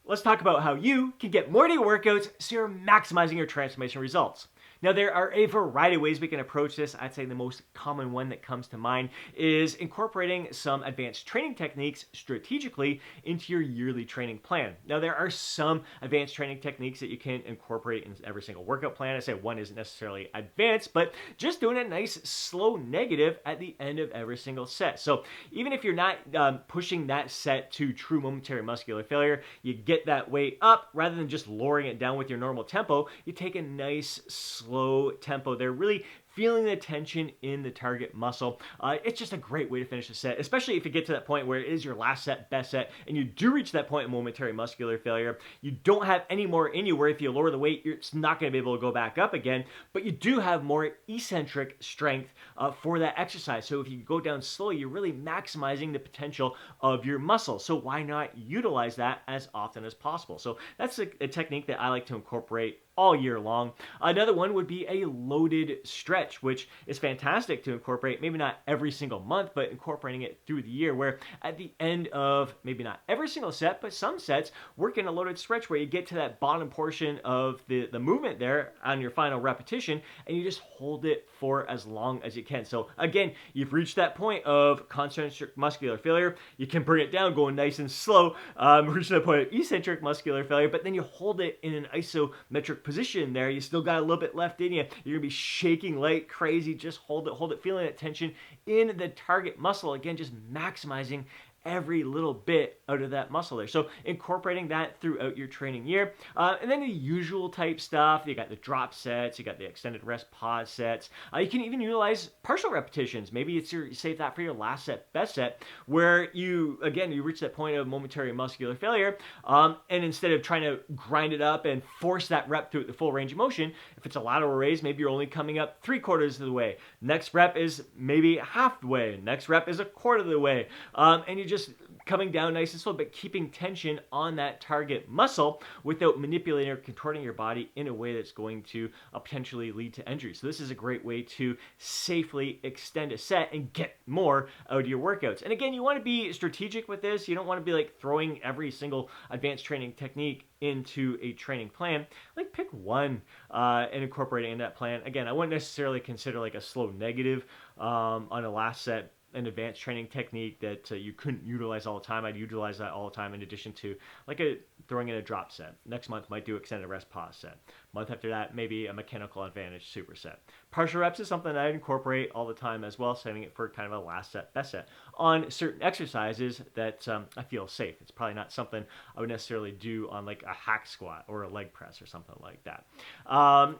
let's talk about how you can get more to your workouts so you're maximizing your transformation results. Now, there are a variety of ways we can approach this. I'd say the most common one that comes to mind is incorporating some advanced training techniques strategically into your yearly training plan. Now, there are some advanced training techniques that you can incorporate in every single workout plan. I say one isn't necessarily advanced, but just doing a nice slow negative at the end of every single set. So even if you're not pushing that set to true momentary muscular failure, you get that weight up rather than just lowering it down with your normal tempo. You take a nice slow tempo there, really feeling the tension in the target muscle. It's just a great way to finish a set, especially if you get to that point where it is your last set, best set, and you do reach that point of momentary muscular failure. You don't have any more in you where if you lower the weight, it's not going to be able to go back up again, but you do have more eccentric strength for that exercise. So if you go down slowly, you're really maximizing the potential of your muscle. So why not utilize that as often as possible? So that's a technique that I like to incorporate all year long. Another one would be a loaded stretch, which is fantastic to incorporate, maybe not every single month, but incorporating it through the year, where at the end of maybe not every single set, but some sets, work in a loaded stretch where you get to that bottom portion of the movement there on your final repetition, and you just hold it for as long as you can. So again, you've reached that point of concentric muscular failure. You can bring it down going nice and slow, reaching that point of eccentric muscular failure, but then you hold it in an isometric position there. You still got a little bit left in you. You're gonna be shaking like crazy. Just hold it, feeling that tension in the target muscle. Again, just maximizing every little bit out of that muscle there. So incorporating that throughout your training year. And then the usual type stuff, you got the drop sets, you got the extended rest pause sets. You can even utilize partial repetitions. Maybe it's you save that for your last set, best set, where you reach that point of momentary muscular failure. And instead of trying to grind it up and force that rep through the full range of motion, if it's a lateral raise, maybe you're only coming up 3/4 of the way. Next rep is maybe half the way. Next rep is 1/4 of the way. And you just coming down nice and slow, but keeping tension on that target muscle without manipulating or contorting your body in a way that's going to potentially lead to injury. So this is a great way to safely extend a set and get more out of your workouts. And again, you want to be strategic with this. You don't want to be like throwing every single advanced training technique into a training plan. Like pick one and incorporate it in that plan. Again, I wouldn't necessarily consider like a slow negative on a last set an advanced training technique that you couldn't utilize all the time. I'd utilize that all the time in addition to like throwing in a drop set. Next month might do extended rest pause set. Month after that, maybe a mechanical advantage superset. Partial reps is something that I incorporate all the time as well, setting it for kind of a last set, best set on certain exercises that I feel safe. It's probably not something I would necessarily do on like a hack squat or a leg press or something like that.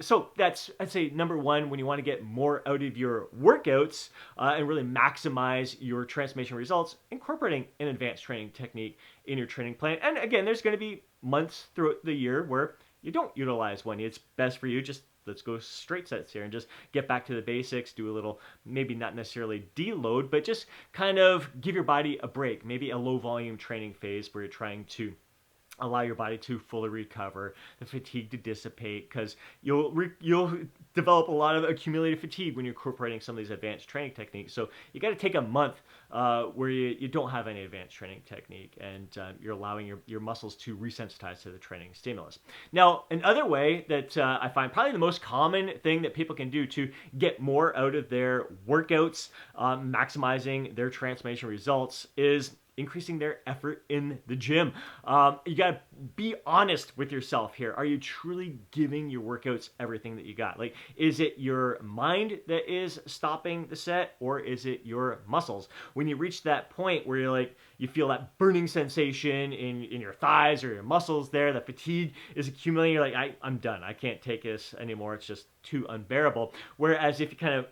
So that's, I'd say, number one, when you want to get more out of your workouts and really maximize your transformation results, incorporating an advanced training technique in your training plan. And again, there's going to be months throughout the year where you don't utilize one. It's best for you just let's go straight sets here and just get back to the basics, do a little, maybe not necessarily deload, but just kind of give your body a break, maybe a low volume training phase where you're trying to allow your body to fully recover, the fatigue to dissipate, because you'll develop a lot of accumulated fatigue when you're incorporating some of these advanced training techniques. So you got to take a month where you don't have any advanced training technique, and you're allowing your muscles to resensitize to the training stimulus. Now, another way that I find probably the most common thing that people can do to get more out of their workouts, maximizing their transformation results, is increasing their effort in the gym. You got to be honest with yourself here. Are you truly giving your workouts everything that you got? Like, is it your mind that is stopping the set, or is it your muscles? When you reach that point where you're like, you feel that burning sensation in your thighs or your muscles there, the fatigue is accumulating, you're like, I'm done. I can't take this anymore. It's just too unbearable. Whereas if you kind of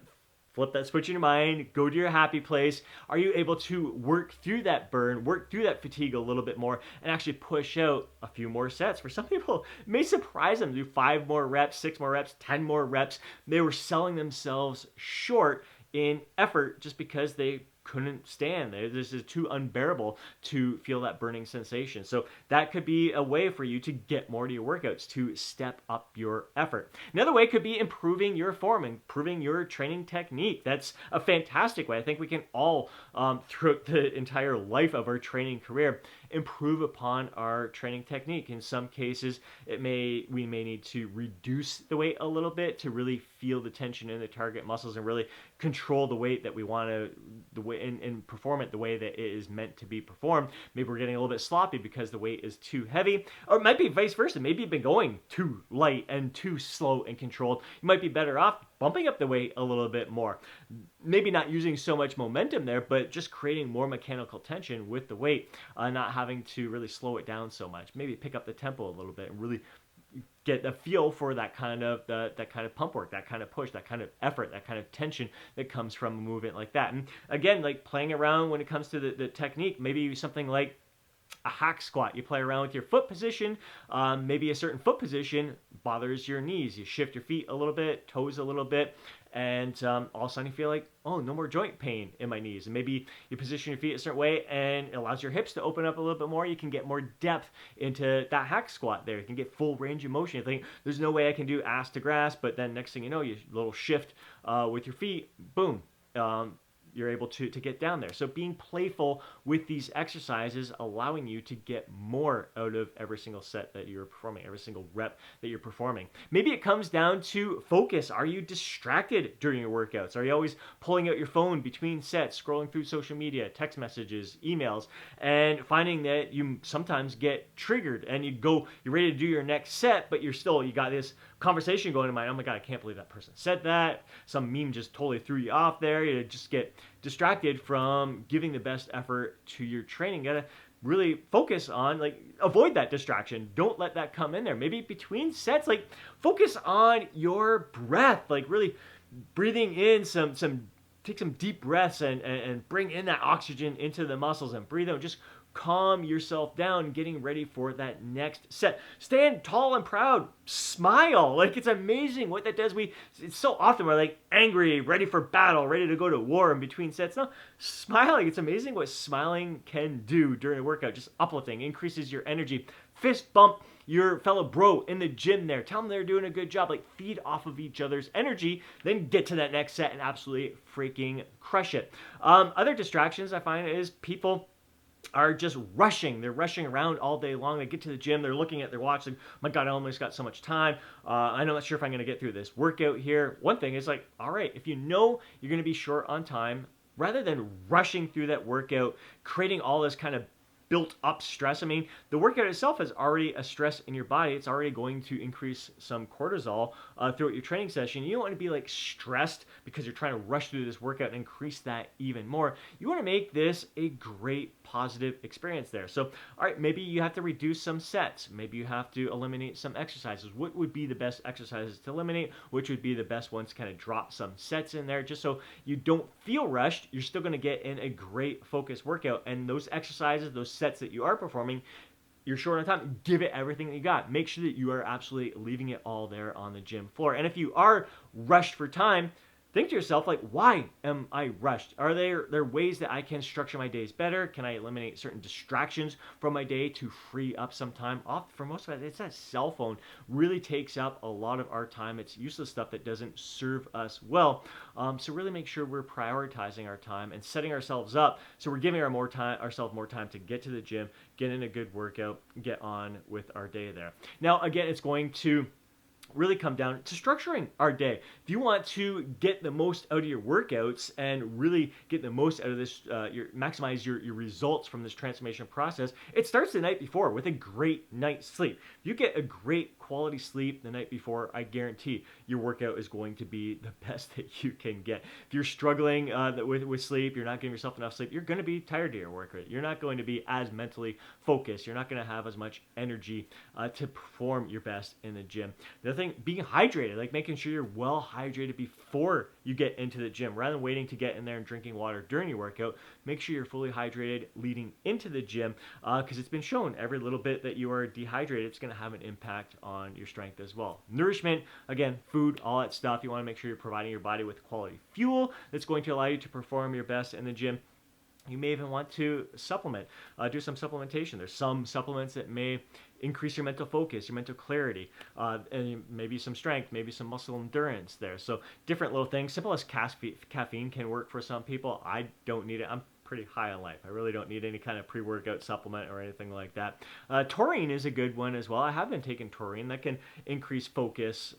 flip that switch in your mind, go to your happy place. Are you able to work through that burn, work through that fatigue a little bit more, and actually push out a few more sets? For some people, it may surprise them to do 5 more reps, 6 more reps, 10 more reps. They were selling themselves short in effort just because they couldn't stand. This is too unbearable to feel that burning sensation. So that could be a way for you to get more to your workouts, to step up your effort. Another way could be improving your form, improving your training technique. That's a fantastic way. I think we can all, throughout the entire life of our training career, improve upon our training technique. In some cases, we may need to reduce the weight a little bit to really feel the tension in the target muscles and really control the weight that we want to and perform it the way that it is meant to be performed. Maybe we're getting a little bit sloppy because the weight is too heavy, or it might be vice versa. Maybe you've been going too light and too slow and controlled. You might be better off bumping up the weight a little bit more. Maybe not using so much momentum there, but just creating more mechanical tension with the weight, not having to really slow it down so much. Maybe pick up the tempo a little bit and really get a feel for that kind of pump work, that kind of push, that kind of effort, that kind of tension that comes from a movement like that. And again, like playing around when it comes to the technique, maybe something like a hack squat. You play around with your foot position. Maybe a certain foot position bothers your knees. You shift your feet a little bit, toes a little bit, and all of a sudden you feel like, oh, no more joint pain in my knees. And maybe you position your feet a certain way and it allows your hips to open up a little bit more. You can get more depth into that hack squat there. You can get full range of motion. You think, there's no way I can do ass to grass, but then next thing you know, you little shift with your feet, boom. You're able to get down there. So being playful with these exercises, allowing you to get more out of every single set that you're performing, every single rep that you're performing. Maybe it comes down to focus. Are you distracted during your workouts? Are you always pulling out your phone between sets, scrolling through social media, text messages, emails, and finding that you sometimes get triggered and you're ready to do your next set, but you got this conversation going in mind. Oh my God, I can't believe that person said that. Some meme just totally threw you off there. You just get distracted from giving the best effort to your training. You gotta really focus on, avoid that distraction. Don't let that come in there. Maybe between sets, focus on your breath, really breathing in take some deep breaths and bring in that oxygen into the muscles and breathe out. Just calm yourself down, getting ready for that next set. Stand tall and proud. Smile. It's amazing what that does. It's so often we're angry, ready for battle, ready to go to war in between sets. No, smiling. It's amazing what smiling can do during a workout. Just uplifting, increases your energy. Fist bump your fellow bro in the gym there. Tell them they're doing a good job. Feed off of each other's energy, then get to that next set and absolutely freaking crush it. Other distractions I find is people are just rushing. They're rushing around all day long. They get to the gym, they're looking at their watch, my God, I almost got so much time. I'm not sure if I'm going to get through this workout here. One thing is all right, if you know you're going to be short on time, rather than rushing through that workout, creating all this kind of built up stress. The workout itself is already a stress in your body. It's already going to increase some cortisol throughout your training session. You don't want to be stressed because you're trying to rush through this workout and increase that even more. You want to make this a great positive experience there. So, all right, maybe you have to reduce some sets. Maybe you have to eliminate some exercises. What would be the best exercises to eliminate? Which would be the best ones to kind of drop some sets in there just so you don't feel rushed. You're still going to get in a great focused workout. And those exercises, those sets that you are performing, you're short on time, give it everything that you got. Make sure that you are absolutely leaving it all there on the gym floor. And if you are rushed for time, think to yourself, why am I rushed? Are there ways that I can structure my days better? Can I eliminate certain distractions from my day to free up some time off? For most of it, it's that cell phone really takes up a lot of our time. It's useless stuff that doesn't serve us well. So really make sure we're prioritizing our time and setting ourselves up so we're giving ourselves more time to get to the gym, get in a good workout, get on with our day there. Now, again, it's going to really come down to structuring our day. If you want to get the most out of your workouts and really get the most out of this, maximize your results from this transformation process, it starts the night before with a great night's sleep. If you get a great quality sleep the night before, I guarantee your workout is going to be the best that you can get. If you're struggling with sleep, you're not giving yourself enough sleep, you're going to be tired of your workout. You're not going to be as mentally focused. You're not going to have as much energy to perform your best in the gym. The other thing, being hydrated, making sure you're well hydrated before you get into the gym. Rather than waiting to get in there and drinking water during your workout, make sure you're fully hydrated leading into the gym because it's been shown every little bit that you are dehydrated, it's going to have an impact on your strength as well. Nourishment, again, food, all that stuff. You want to make sure you're providing your body with quality fuel that's going to allow you to perform your best in the gym. You may even want to supplement, do some supplementation. There's some supplements that may increase your mental focus, your mental clarity, and maybe some strength, maybe some muscle endurance there. So different little things. Simple as caffeine can work for some people. I don't need it. I'm pretty high in life. I really don't need any kind of pre-workout supplement or anything like that. Taurine is a good one as well. I have been taking taurine. That can increase focus,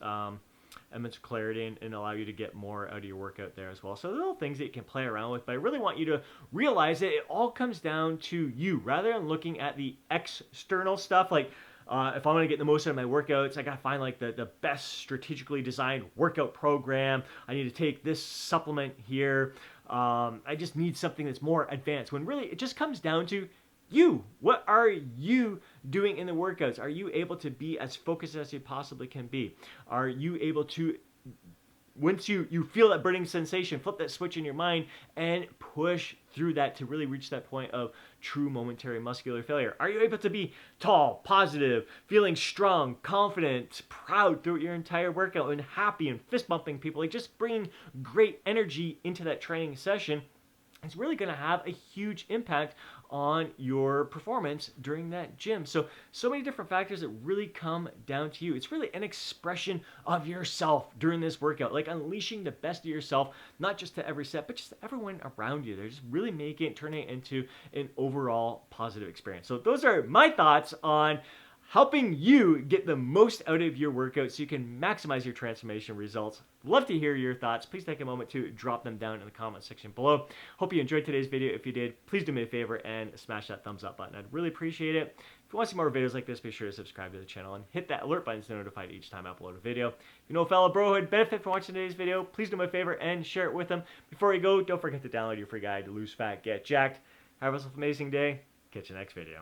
and mental clarity, and allow you to get more out of your workout there as well. So little things that you can play around with, but I really want you to realize that it all comes down to you rather than looking at the external stuff. Like if I want to get the most out of my workouts, I got to find like the best strategically designed workout program. I need to take this supplement here. I just need something that's more advanced, when really it just comes down to you. What are you doing in the workouts? Are you able to be as focused as you possibly can be? Are you able to, once you feel that burning sensation, flip that switch in your mind and push through that to really reach that point of true momentary muscular failure? Are you able to be tall, positive, feeling strong, confident, proud throughout your entire workout, and happy and fist bumping people, like just bringing great energy into that training session? It's really going to have a huge impact on your performance during that gym. So many different factors that really come down to you. It's really an expression of yourself during this workout, like unleashing the best of yourself, not just to every set, but just to everyone around you. They're just really turning it into an overall positive experience. So those are my thoughts on helping you get the most out of your workout so you can maximize your transformation results. Love to hear your thoughts. Please take a moment to drop them down in the comment section below. Hope you enjoyed today's video. If you did, please do me a favor and smash that thumbs up button. I'd really appreciate it. If you want to see more videos like this, be sure to subscribe to the channel and hit that alert button to be notified each time I upload a video. If you know a fellow bro who'd benefit from watching today's video, please do me a favor and share it with them. Before you go, don't forget to download your free guide to Lose Fat, Get Jacked. Have yourself an amazing day. Catch you next video.